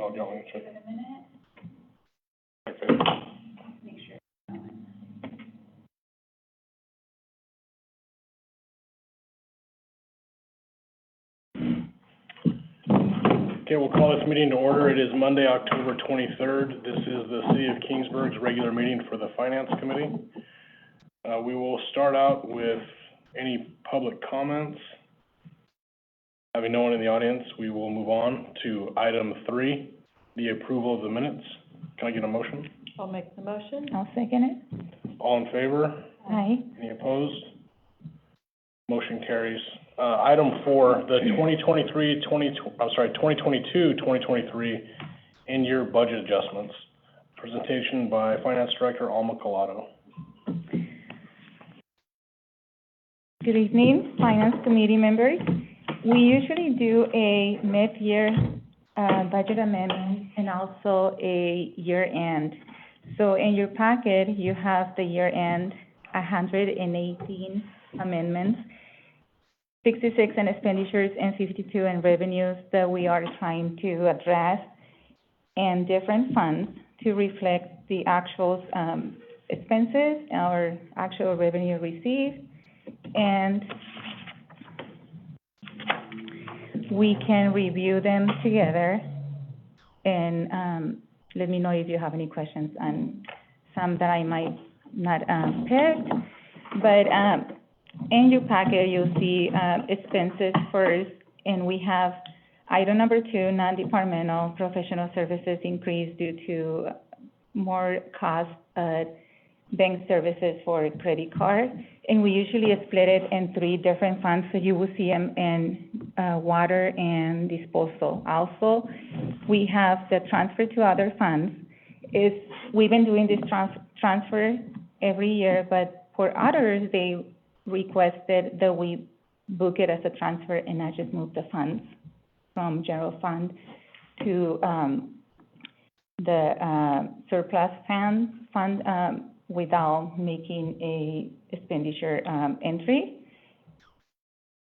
Oh, do you want me to check? Give it a minute. Okay. Make sure. Okay, we'll call this meeting to order. It is Monday, October 23rd. This is the City of Kingsburg's regular meeting for the Finance Committee. We will start out with any public comments. Having no one in the audience, we will move on to item 3, the approval of the minutes. Can I get a motion? I'll make the motion. I'll second it. All in favor? Aye. Any opposed? Motion carries. Item 4, the 2022-2023 in-year budget adjustments. Presentation by Finance Director Alma Collado. Good evening, Finance Committee members. We usually do a mid-year budget amendment and also a year-end. So in your packet, you have the year-end 118 amendments, 66 in expenditures and 52 in revenues that we are trying to address, and different funds to reflect the actual expenses, our actual revenue received, and we can review them together. And let me know if you have any questions on some that I might not pick. But in your packet, you'll see expenses first, and we have item number 2, non-departmental professional services increase due to more cost bank services for a credit card. And we usually split it in 3 different funds, so you will see them in water and disposal. Also, we have the transfer to other funds. We've been doing this transfer every year, but for others, they requested that we book it as a transfer and not just move the funds from general fund to the surplus fund without making a expenditure entry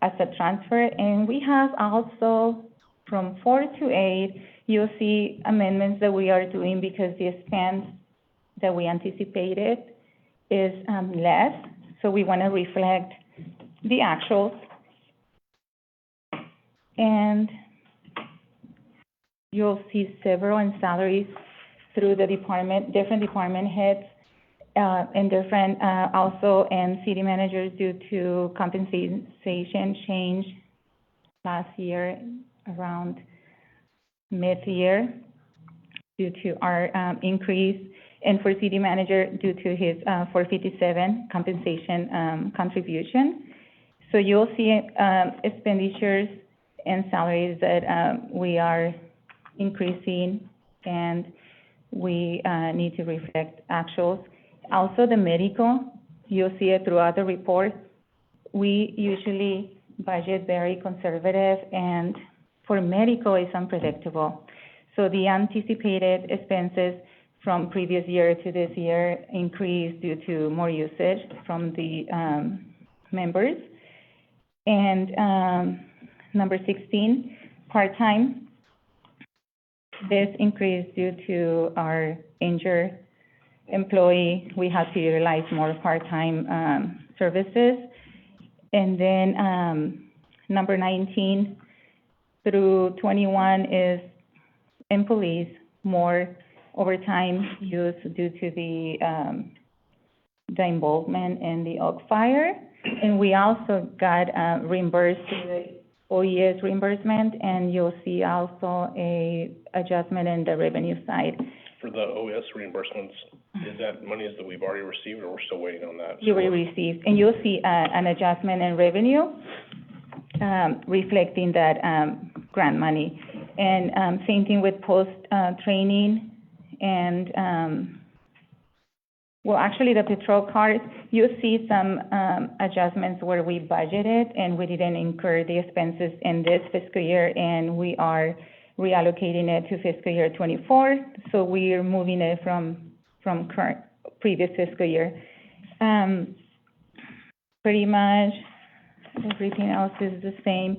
as a transfer. And we have also from 4 to 8, you'll see amendments that we are doing because the expense that we anticipated is less. So we want to reflect the actuals. And you'll see several in salaries through the different department heads, and different, also in city managers due to compensation change last year around mid-year due to our increase, and for city manager due to his 457 compensation contribution. So you'll see expenditures and salaries that we are increasing, and we need to reflect actuals. Also, the medical, you'll see it throughout the report. We usually budget very conservative, and for medical, it's unpredictable. So the anticipated expenses from previous year to this year increased due to more usage from the members. And number 16, part-time. This increased due to our injured employee. We have to utilize more part-time services. And then number 19 through 21 is in police, more overtime use due to the involvement in the Oak Fire. And we also got reimbursed through the OES reimbursement, and you'll see also a adjustment in the revenue side. For the OES reimbursements, is that monies that we've already received, or we're still waiting on that? You will receive, and you'll see an adjustment in revenue reflecting that grant money. And same thing with post-training and, well, actually the patrol cars, you'll see some adjustments where we budgeted and we didn't incur the expenses in this fiscal year, and we are reallocating it to fiscal year 24. So we are moving it from previous fiscal year. Pretty much everything else is the same.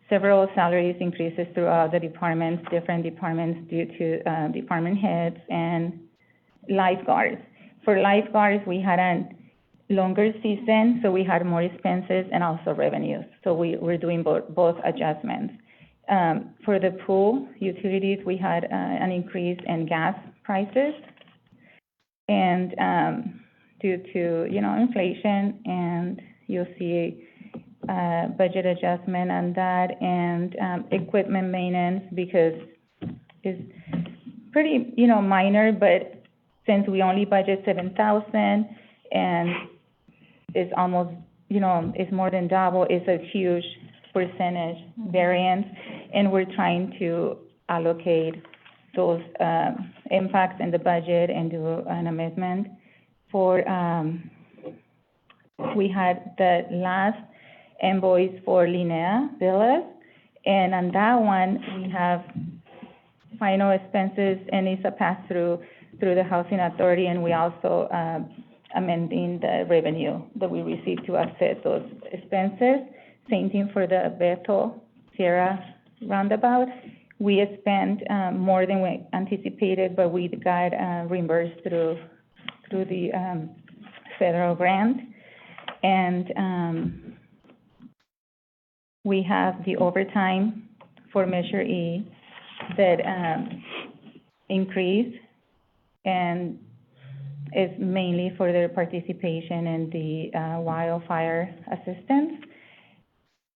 several salaries increases throughout the departments, different departments due to, department heads and lifeguards. For lifeguards, we had a longer season, so we had more expenses and also revenues. So we're doing both adjustments. For the pool utilities, we had an increase in gas prices, and due to, you know, inflation, and you'll see a budget adjustment on that, and equipment maintenance, because it's pretty, you know, minor, but since we only budget 7,000 and it's almost, you know, it's more than double, it's a huge percentage variance, and we're trying to allocate those impacts in the budget and do an amendment. For, we had the last invoice for Linnea Villas, and on that one, we have final expenses, and it's a pass-through through the Housing Authority, and we also amending the revenue that we received to offset those expenses. Same thing for the Bethel Sierra roundabout. We spent more than we anticipated, but we got reimbursed through the federal grant. And we have the overtime for Measure E that increased, and is mainly for their participation in the wildfire assistance.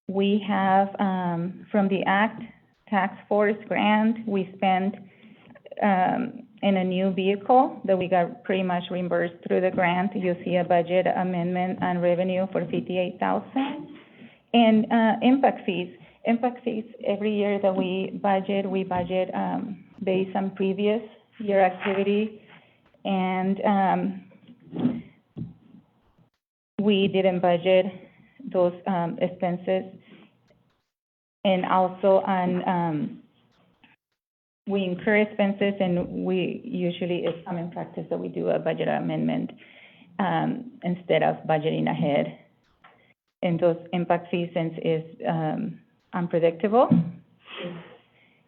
We have, from the ACT Task Force grant, we spent in a new vehicle that we got pretty much reimbursed through the grant. You'll see a budget amendment on revenue for $58,000. And impact fees. Impact fees, every year that we budget based on previous year activity. And we didn't budget those expenses. And also on, we incur expenses, and we usually, it's common practice that we do a budget amendment instead of budgeting ahead. And those impact fees, since is unpredictable,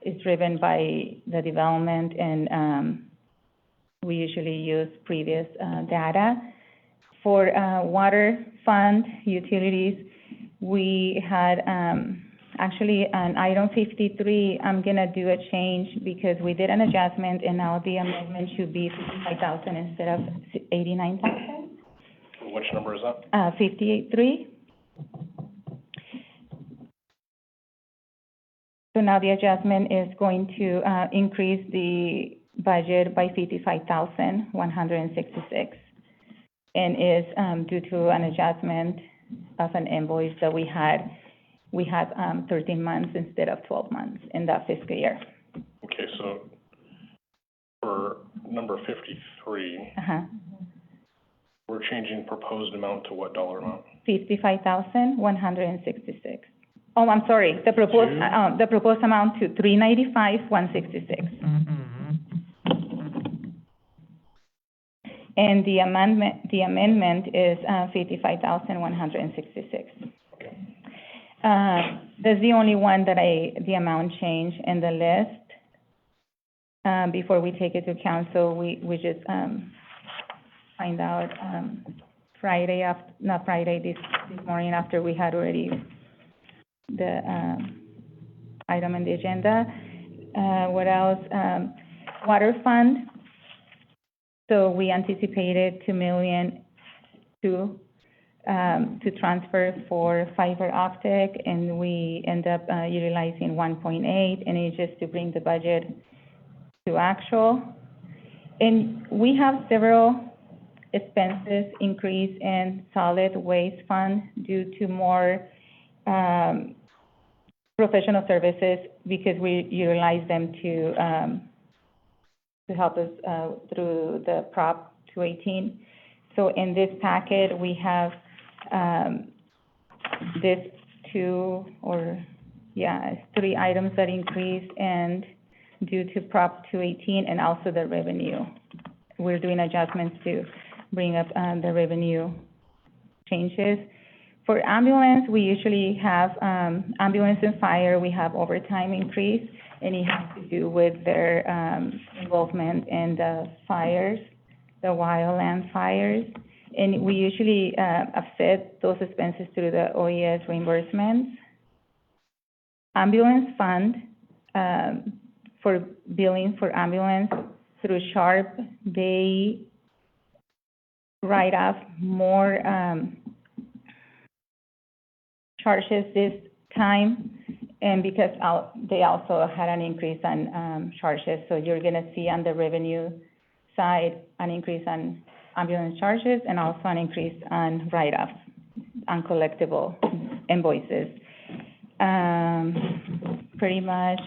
is driven by the development, and we usually use previous data. For water fund utilities, we had actually on item 53, I'm gonna do a change because we did an adjustment, and now the amendment should be 55,000 instead of 89,000. Which number is that? 58.3. So now the adjustment is going to increase the budget by 55,166, and is due to an adjustment of an invoice that we had 13 months instead of 12 months in that fiscal year. Okay, so for number 53, we're changing proposed amount to what dollar amount? 55,166. Oh, I'm sorry, the proposed amount to 395,166. And the amendment is 55,166. Okay. That's the only one that the amount change in the list. Before we take it to council, we just find out this morning, after we had already the item on the agenda. What else? Water fund. So we anticipated $2 million to transfer for fiber optic, and we end up utilizing 1.8, and it's just to bring the budget to actual. And we have several expenses increase in solid waste fund due to more professional services, because we utilize them to help us through the Prop 218. So in this packet, we have three items that increase, and due to Prop 218 and also the revenue. We're doing adjustments to bring up the revenue changes. For ambulance, we usually have, ambulance and fire, we have overtime increase, and it has to do with their, involvement in the fires, the wildland fires. And we usually, offset those expenses through the OES reimbursements. Ambulance fund, for billing for ambulance through SHARP, they write off more, charges this time, and because they also had an increase on, charges, so you're gonna see on the revenue side, an increase on ambulance charges and also an increase on write-offs, uncollectible invoices. Pretty much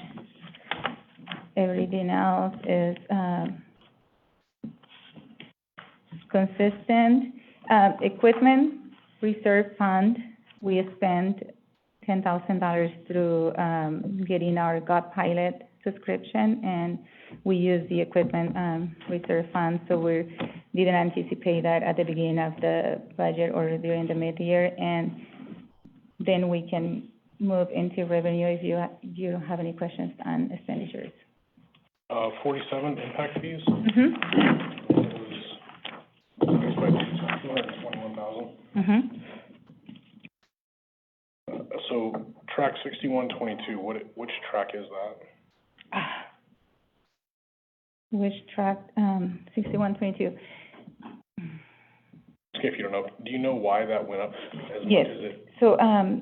everything else is, consistent. Equipment reserve fund, we spent $10,000 through, getting our GOT pilot subscription, and we use the equipment, reserve fund, so we didn't anticipate that at the beginning of the budget or during the mid-year, and then we can move into revenue if you don't have any questions on expenditures. 47, impact fees, Mm-hmm. was $221,000. Mm-hmm. So track 6122, which track is that? Which track, 6122? Okay, if you don't know, do you know why that went up as much Yes. as it? So,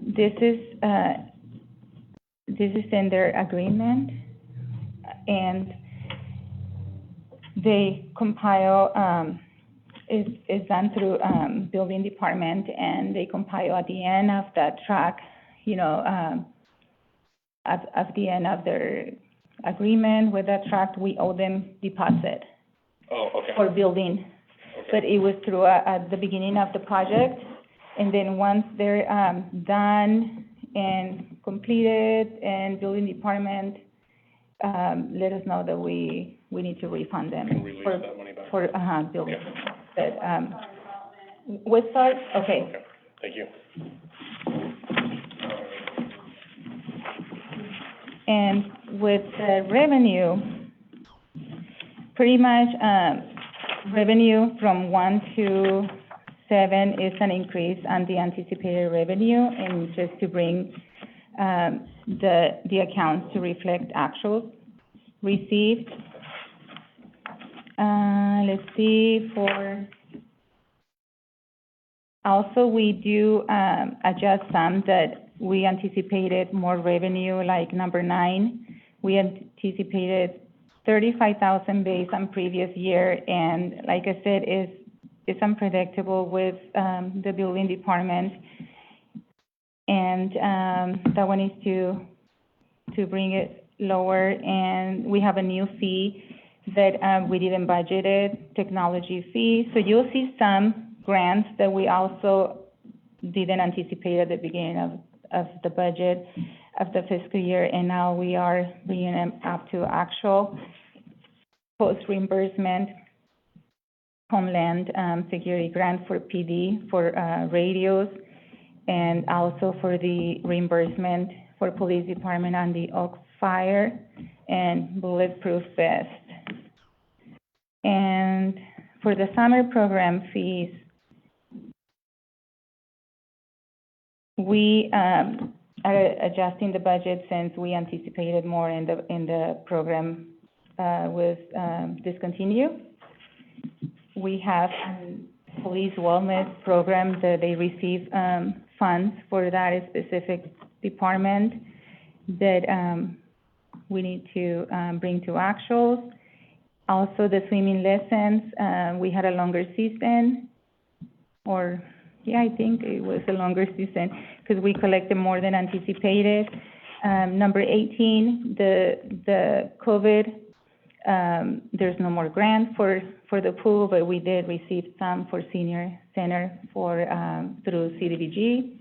this is in their agreement, and they compile, it's done through, building department, and they compile at the end of that track, you know, at the end of their agreement with that track, we owe them deposit Oh, okay. for building. Okay. But it was through, at the beginning of the project, and then once they're, done and completed, and building department, let us know that we need to refund them. Can release for- that money back? For, building. Okay. But, with start, okay. Okay, thank you. And with the revenue, pretty much, revenue from 1 to 7 is an increase on the anticipated revenue, and just to bring, the accounts to reflect actuals received. Let's see, also, we do, adjust some that we anticipated more revenue, like number 9. We anticipated 35,000 based on previous year, and like I said, it's unpredictable with, the building department. And, that one is to bring it lower, and we have a new fee that, we didn't budget it, technology fee. So you'll see some grants that we also didn't anticipate at the beginning of the budget of the fiscal year, and now we are bringing them up to actual post reimbursement, Homeland, Security grant for PD, for, radios, and also for the reimbursement for police department on the Oak Fire and bulletproof vest. And for the summer program fees, we, are adjusting the budget since we anticipated more in the program, was, discontinued. We have a police wellness program that they receive, funds for that specific department that, we need to, bring to actuals. Also, the swimming lessons, we had a longer season, or, yeah, I think it was a longer season, because we collected more than anticipated. Number 18, the COVID, there's no more grant for the pool, but we did receive some for senior center for, through CDBG.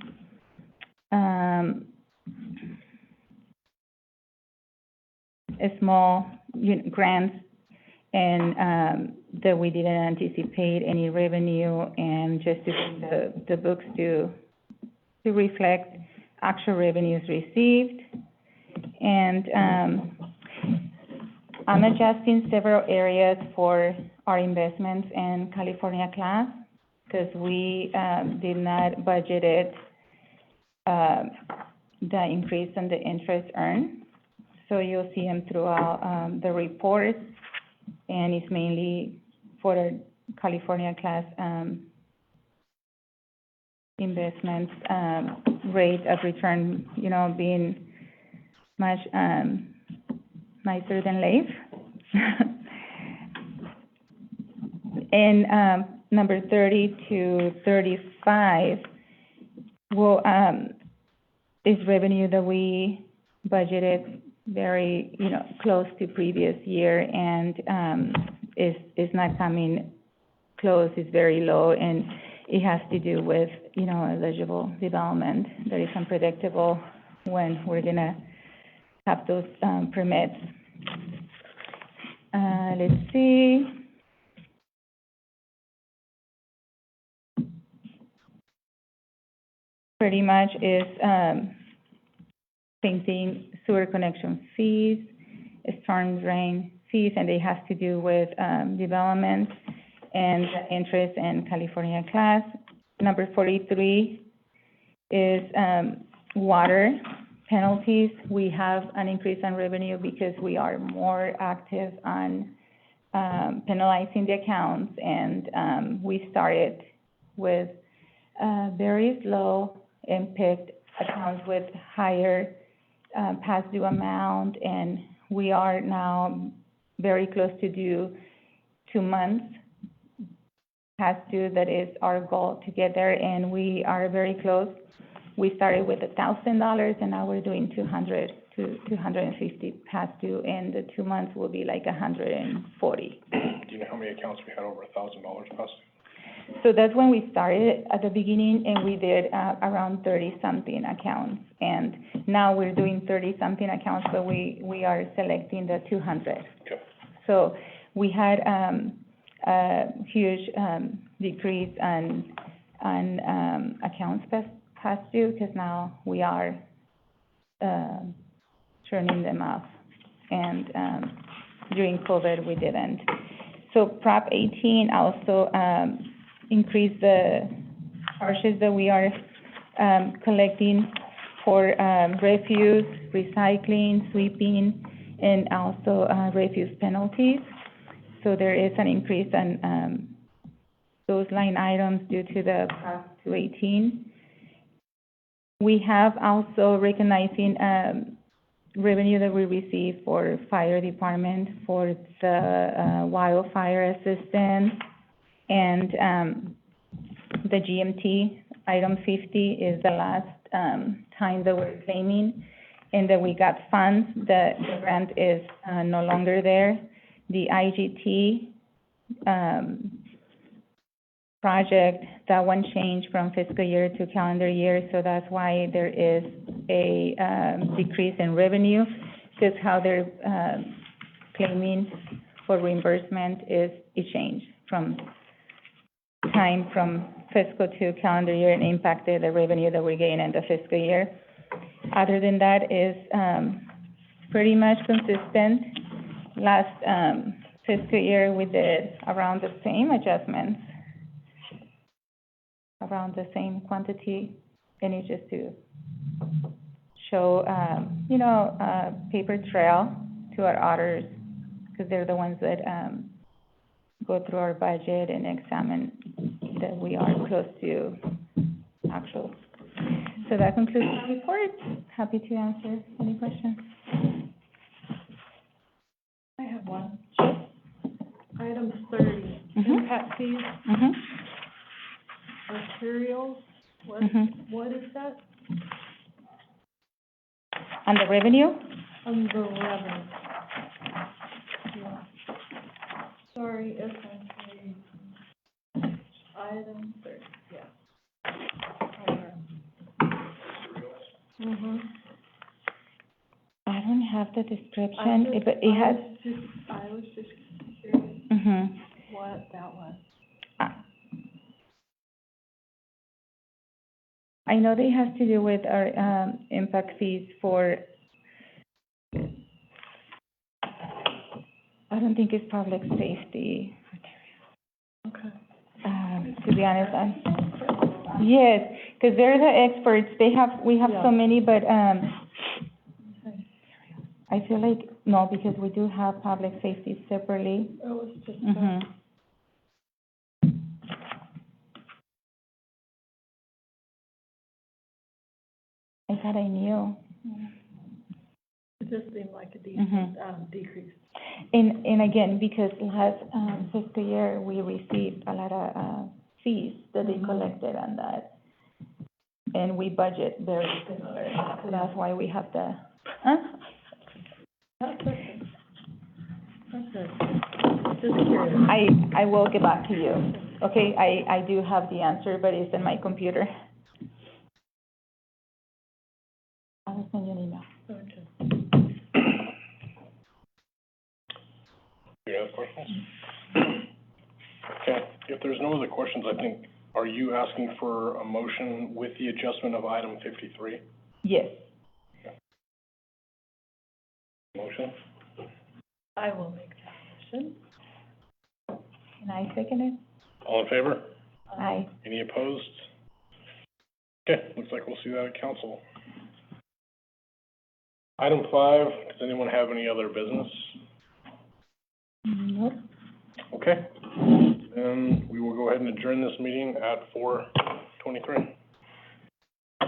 A small, grants, and, that we didn't anticipate any revenue, and just to bring the books to to reflect actual revenues received. And, I'm adjusting several areas for our investments in California class, because we, did not budget it, the increase in the interest earned. So you'll see them throughout, the report, and it's mainly for the California class, investments, rate of return, you know, being much, nicer than LAIF. And, number 30 to 35, will, is revenue that we budgeted very, you know, close to previous year, and, is not coming close, is very low, and it has to do with, you know, eligible development that is unpredictable when we're gonna have those, permits. Let's see. Pretty much is, same thing, sewer connection fees, storm drain fees, and they have to do with, development and interest in California class. Number 43 is, water penalties. We have an increase in revenue because we are more active on, penalizing the accounts, and, we started with, very slow and picked accounts with higher, past due amount, and we are now very close to due 2 months past due. That is our goal to get there, and we are very close. We started with $1,000, and now we're doing 200 to 250 past due, and the 2 months will be like 140. Do you know how many accounts we had over $1,000 past due? So that's when we started at the beginning, and we did, around 30-something accounts. And now we're doing 30-something accounts, but we are selecting the 200. Okay. So we had, a huge, decrease on, accounts past due, because now we are, turning them off. And, during COVID, we didn't. So Prop 18 also, increased the charges that we are, collecting for, refuse, recycling, sweeping, and also, refuse penalties. So there is an increase in, those line items due to the Prop 218. We have also recognizing, revenue that we receive for fire department for the, wildfire assistance, and, the GMT, item 50 is the last, time that we're claiming, and that we got funds. The grant is, no longer there. The IGT, project, that one changed from fiscal year to calendar year, so that's why there is a, decrease in revenue, because how they're, claiming for reimbursement is, it changed from time from fiscal to calendar year, and impacted the revenue that we're getting in the fiscal year. Other than that is, pretty much consistent. Last, fiscal year, we did around the same adjustments, around the same quantity, and it's just to show, you know, paper trail to our auditors, because they're the ones that, go through our budget and examine that we are close to actual. So that concludes my report. Happy to answer any questions. I have one. Item 30, Mhm. impact fees, Mhm. arterials, what is that? On the revenue? On the revenue. Yeah. Sorry, essentially, item 30, yeah. I don't have the description, but it has, I was just curious mhm. what that was. I know they have to do with our, impact fees for, I don't think it's public safety. Okay. To be honest, yes, because they're the experts, we have Yeah. so many, but, Okay. I feel like, no, because we do have public safety separately. It was just, Mhm. I thought I knew. it just seemed like a Mhm. decrease. And again, because last, fiscal year, we received a lot of, fees that they Mhm. collected on that. And we budget very similar, so that's why we have the, huh? That's okay. Okay. Just curious. I will get back to you, okay? I do have the answer, but it's in my computer. I will send you an email. Okay. Any other questions? Okay, if there's no other questions, I think, are you asking for a motion with the adjustment of item 53? Yes. Motion? I will make that motion. Can I second it? All in favor? Aye. Any opposed? Okay, looks like we'll see that at council. Item 5, does anyone have any other business? Nope. Okay, then we will go ahead and adjourn this meeting at 4:23.